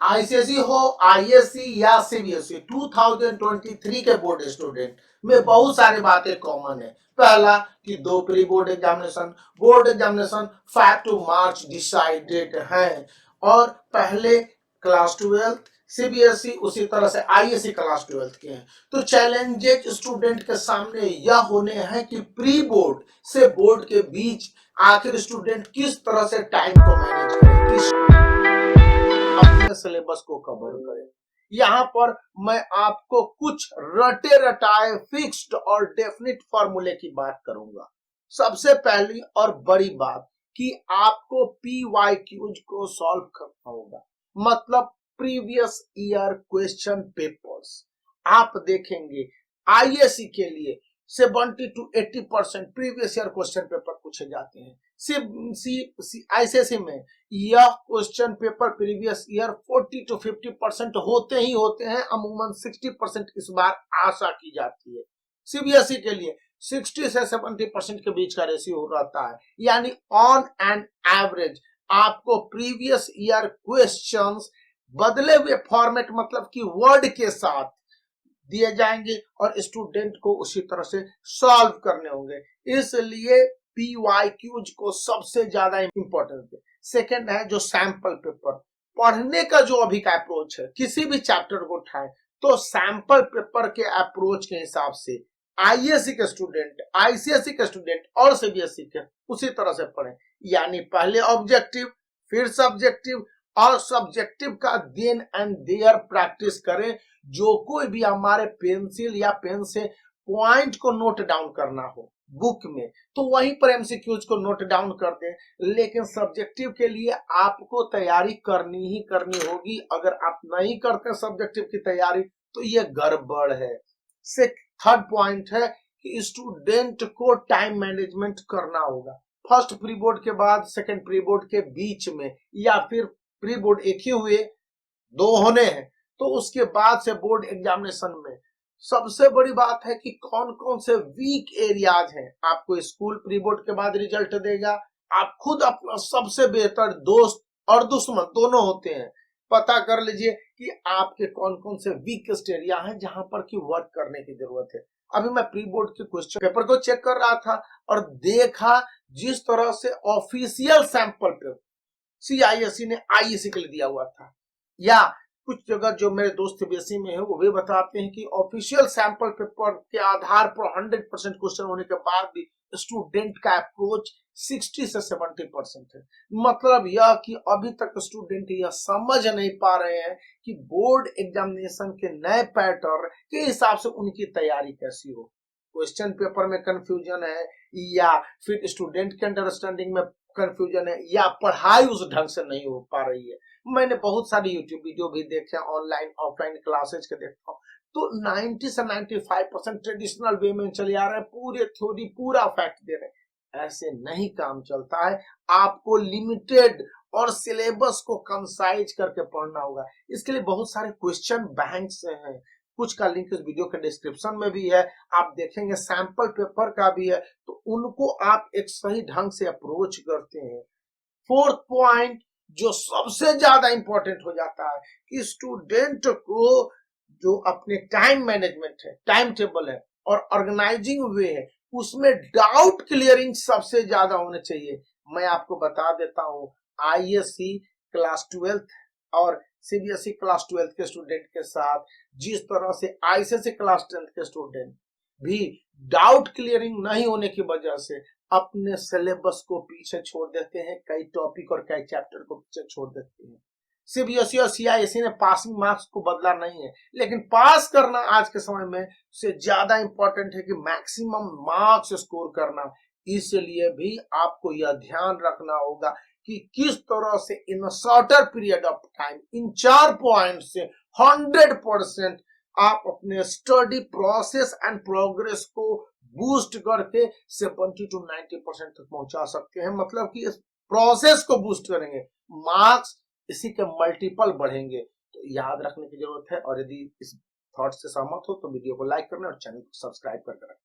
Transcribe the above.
ICSE हो, ISC या CBSE 2023 के बोर्ड स्टूडेंट में बहुत सारी बातें कॉमन है। पहला कि दो pre board examination 5 to March decided है और पहले क्लास 12 सीबीएसई उसी तरह से आईएससी क्लास 12 के हैं। तो चैलेंजेस स्टूडेंट के सामने यह होने हैं कि प्री बोर्ड से बोर्ड के बीच आखिर स्टूडेंट किस तरह से टाइम को मैनेज करे, अपने सिलेबस को कवर करें। यहाँ पर मैं आपको कुछ रटे रटाए फिक्स्ड और डेफिनेट फॉर्मूले की बात करूंगा। सबसे पहली और बड़ी बात कि आपको पीवाईक्यूज को सॉल्व करना होगा, मतलब प्रीवियस ईयर क्वेश्चन पेपर्स। आप देखेंगे आईएससी के लिए 70 to 80% previous year question paper पूछे जाते हैं। आईसीएसई में यह question paper previous year 40 to 50% होते ही होते हैं, अमूमन 60% इस बार आशा की जाती है। सीबीएसई के लिए 60 से 70% के बीच का रेशियो रहता है, यानी ऑन एन एवरेज आपको प्रीवियस ईयर क्वेश्चंस बदले हुए फॉर्मेट मतलब कि वर्ड के साथ दिए जाएंगे और स्टूडेंट को उसी तरह से सॉल्व करने होंगे। इसलिए पीवाईक्यूज को सबसे ज्यादा इंपॉर्टेंस है। सेकंड है जो सैंपल पेपर पढ़ने का जो अभी का अप्रोच है, किसी भी चैप्टर को उठाएं तो सैंपल पेपर के अप्रोच के हिसाब से आईएससी के स्टूडेंट, आईसीएसई के स्टूडेंट और सीबीएसई के उसी तरह से पढ़ें। यानी पहले ऑब्जेक्टिव, फिर सब्जेक्टिव और सब्जेक्टिव का देन एंड देयर प्रैक्टिस करें। जो कोई भी हमारे पेंसिल या पेन से पॉइंट को नोट डाउन करना हो बुक में तो वहीं पर एमसीक्यूज को नोट डाउन कर दें, लेकिन सब्जेक्टिव के लिए आपको तैयारी करनी ही करनी होगी। अगर आप नहीं करते सब्जेक्टिव की तैयारी तो ये गड़बड़ है। से थर्ड पॉइंट है कि स्टूडेंट को टाइम मैनेजमेंट करना होगा। फर्स्ट प्री बोर्ड के बाद सेकंड प्री बोर्ड के बीच में या फिर प्री बोर्ड एक ही हुए, दो होने हैं, तो उसके बाद से बोर्ड एग्जामिनेशन में सबसे बड़ी बात है कि कौन कौन से वीक एरियाज हैं। आपको स्कूल प्री बोर्ड के बाद रिजल्ट देगा, आप खुद अपना सबसे बेहतर दोस्त और दुश्मन दोनों होते हैं, पता कर लीजिए कि आपके कौन कौन से वीकेस्ट एरिया हैं जहां पर की वर्क करने की जरूरत है। अभी मैं प्री बोर्ड के क्वेश्चन पेपर को चेक कर रहा था और देखा जिस तरह से ऑफिशियल सैंपल पेपर सीआईएससी ने आईएससी के लिए दिया हुआ था, या कुछ जगह जो मेरे दोस्त बीएससी में है वो भी बताते हैं कि ऑफिशियल सैंपल पेपर के आधार पर 100% क्वेश्चन होने के बाद भी स्टूडेंट का अप्रोच 60 से 70% है। मतलब यह कि अभी तक स्टूडेंट यह समझ नहीं पा रहे हैं कि बोर्ड एग्जामिनेशन के नए पैटर्न के हिसाब से उनकी तैयारी कैसी हो। क्वेश्चन पेपर में कंफ्यूजन है या फिर स्टूडेंट के अंडरस्टैंडिंग में कंफ्यूजन है या पढ़ाई उस ढंग से नहीं हो पा रही है। मैंने बहुत सारी यूट्यूब वीडियो भी देखे, ऑनलाइन ऑफलाइन क्लासेज के देखता हूँ, तो 90 से 95% ट्रेडिशनल वे में चले आ रहे हैं, पूरे थ्योरी पूरा फैक्ट दे रहे हैं। ऐसे नहीं काम चलता है। आपको लिमिटेड और सिलेबस को कंसाइज करके पढ़ना होगा। इसके लिए बहुत सारे क्वेश्चन बैंक्स हैं, कुछ का लिंक इस वीडियो के डिस्क्रिप्शन में भी है, आप देखेंगे सैंपल पेपर का भी है, तो उनको आप एक सही ढंग से अप्रोच करते हैं। फोर्थ पॉइंट जो सबसे ज्यादा इंपॉर्टेंट हो जाता है कि स्टूडेंट को जो अपने टाइम मैनेजमेंट है, टाइम टेबल है और ऑर्गेनाइजिंग वे है, उसमें डाउट क्लियरिंग सबसे ज्यादा होने चाहिए। मैं आपको बता देता हूं, आईएससी क्लास 12 और सीबीएसई क्लास 12 के स्टूडेंट के साथ जिस तरह से आईसीएसई क्लास 10 के स्टूडेंट भी डाउट क्लियरिंग नहीं होने की वजह से अपने सिलेबस को पीछे छोड़ देते हैं, कई टॉपिक और कई चैप्टर को पीछे छोड़ देते हैं। सीबीएसई और सीआईएसई ने पासिंग मार्क्स को बदला नहीं है, लेकिन पास करना आज के समय में से ज्यादा इंपॉर्टेंट है कि मैक्सिमम मार्क्स स्कोर करना। इसलिए भी आपको यह ध्यान रखना होगा कि किस तरह से in shorter period of time in 4 point से 100% आप अपने स्टडी प्रोसेस एंड प्रोग्रेस को बूस्ट करके 70 to 90% तक पहुंचा सकते हैं। मतलब कि इस प्रोसेस को बूस्ट करेंगे, मार्क्स इसी के मल्टीपल बढ़ेंगे। तो याद रखने की जरूरत है। और यदि इस थॉट से सहमत हो तो वीडियो को लाइक करना और चैनल को सब्सक्राइब करके रखें।